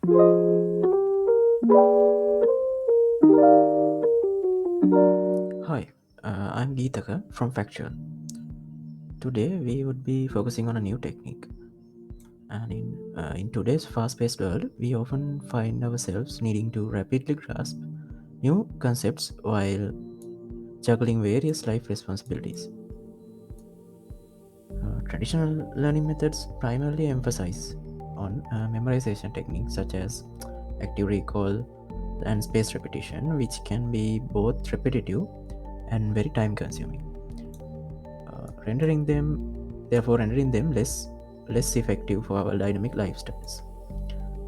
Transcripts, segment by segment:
Hi, I'm Geethaka from Factual. Today we would be focusing on a new technique. And in today's fast-paced world, we often find ourselves needing to rapidly grasp new concepts while juggling various life responsibilities. Traditional learning methods primarily emphasize on memorization techniques such as active recall and spaced repetition, which can be both repetitive and very time-consuming. Rendering them less effective for our dynamic lifestyles.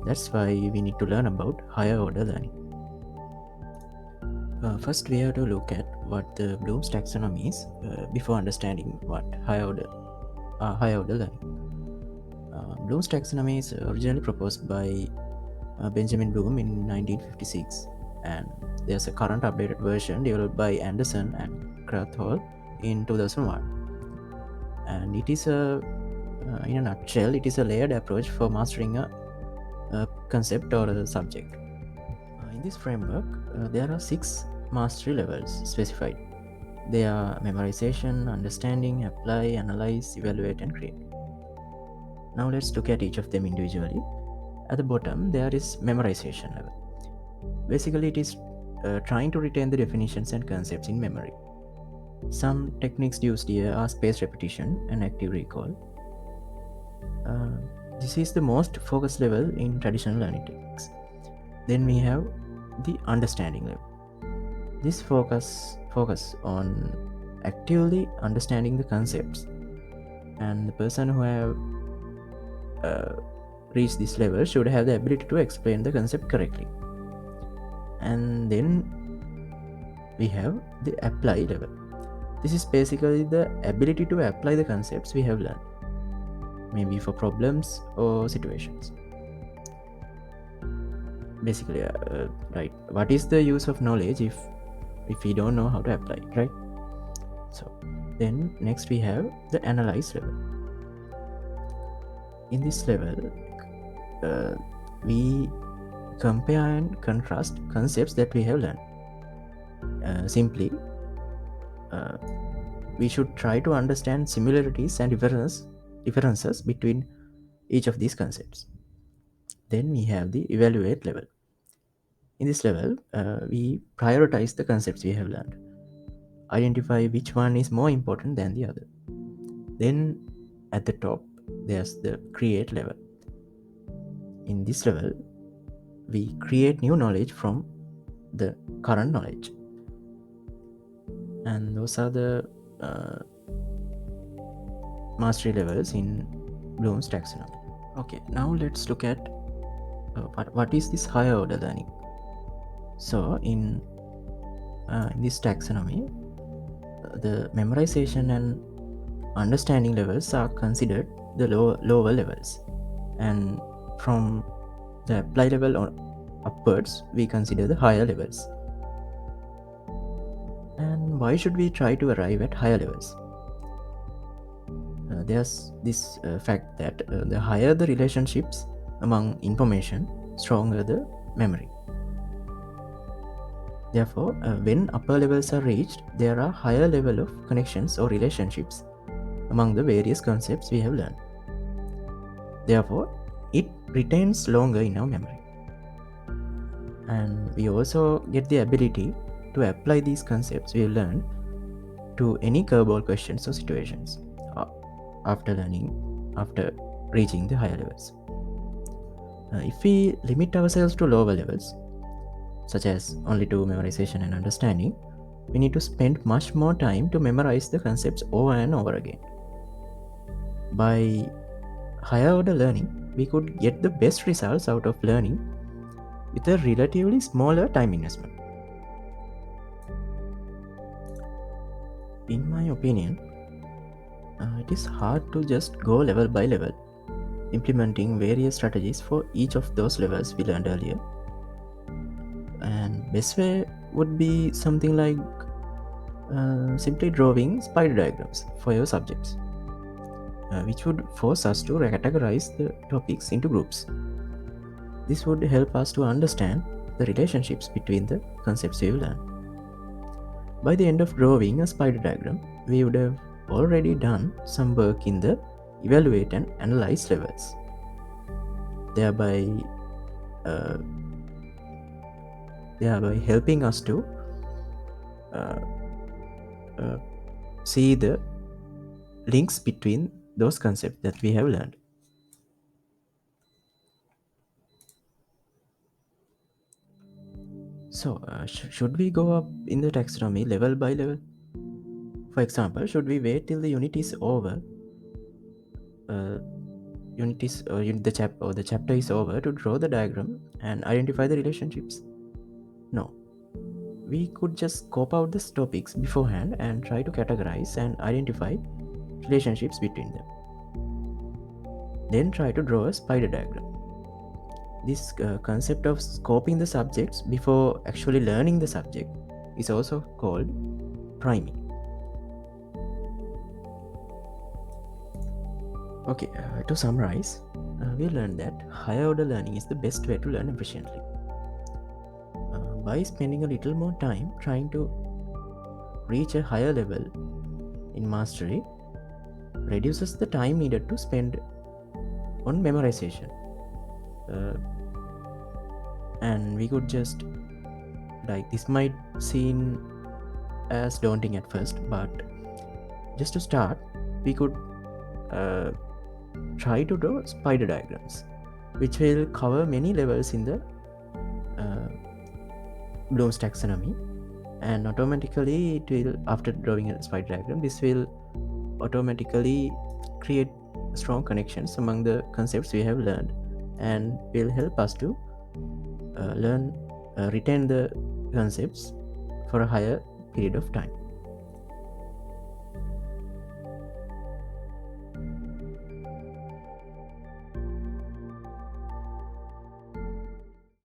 That's why we need to learn about higher order learning. First, we have to look at what the Bloom's taxonomy is before understanding what higher order learning. Bloom's taxonomy is originally proposed by Benjamin Bloom in 1956, and there's a current updated version developed by Anderson and Krathwohl in 2001. And it is in a nutshell, it is a layered approach for mastering a concept or a subject. In this framework, there are 6 mastery levels specified. They are memorization, understanding, apply, analyze, evaluate, and create. Now let's look at each of them individually. At the bottom, there is memorization level. Basically, it is trying to retain the definitions and concepts in memory. Some techniques used here are spaced repetition and active recall. This is the most focused level in traditional learning techniques. Then we have the understanding level. This focus on actively understanding the concepts, and the person who have reached this level should have the ability to explain the concept correctly. And then we have the apply level. This is basically the ability to apply the concepts we have learned, maybe for problems or situations. Basically, right, what is the use of knowledge if we don't know how to apply it, right? So then next we have the analyze level. In this level, we compare and contrast concepts that we have learned. Simply, we should try to understand similarities and differences between each of these concepts. Then we have the evaluate level. In this level, we prioritize the concepts we have learned, identify which one is more important than the other. Then at the top, there's the create level. In this level, we create new knowledge from the current knowledge. And those are the mastery levels in Bloom's taxonomy. Okay, now let's look at what is this higher order learning. So in this taxonomy, the memorization and understanding levels are considered the lower levels, and from the apply level or upwards we consider the higher levels. And why should we try to arrive at higher levels? There's this fact that the higher the relationships among information, stronger the memory. Therefore, when upper levels are reached, there are higher level of connections or relationships among the various concepts we have learned. Therefore, it retains longer in our memory. And we also get the ability to apply these concepts we have learned to any curveball questions or situations after reaching the higher levels. If we limit ourselves to lower levels, such as only to memorization and understanding, we need to spend much more time to memorize the concepts over and over again. By higher order learning, we could get the best results out of learning with a relatively smaller time investment. In my opinion, it is hard to just go level by level, implementing various strategies for each of those levels we learned earlier. And best way would be something like simply drawing spider diagrams for your subjects, which would force us to categorize the topics into groups. This would help us to understand the relationships between the concepts we learn. By the end of drawing a spider diagram, we would have already done some work in the evaluate and analyze levels, thereby uh, helping us to uh, uh, see the links between those concepts that we have learned. So, should we go up in the taxonomy level by level? For example, should we wait till the unit is over? The chapter is over to draw the diagram and identify the relationships? No, we could just scope out the topics beforehand and try to categorize and identify relationships between them. Then try to draw a spider diagram. This concept of scoping the subjects before actually learning the subject is also called priming. Okay, to summarize, we learned that higher order learning is the best way to learn efficiently. By spending a little more time trying to reach a higher level in mastery, reduces the time needed to spend on memorization. And we could just, like, this might seem as daunting at first, but just to start, we could try to draw spider diagrams, which will cover many levels in the Bloom's taxonomy, and automatically it will, after drawing a spider diagram, this will automatically create strong connections among the concepts we have learned and will help us to retain the concepts for a higher period of time.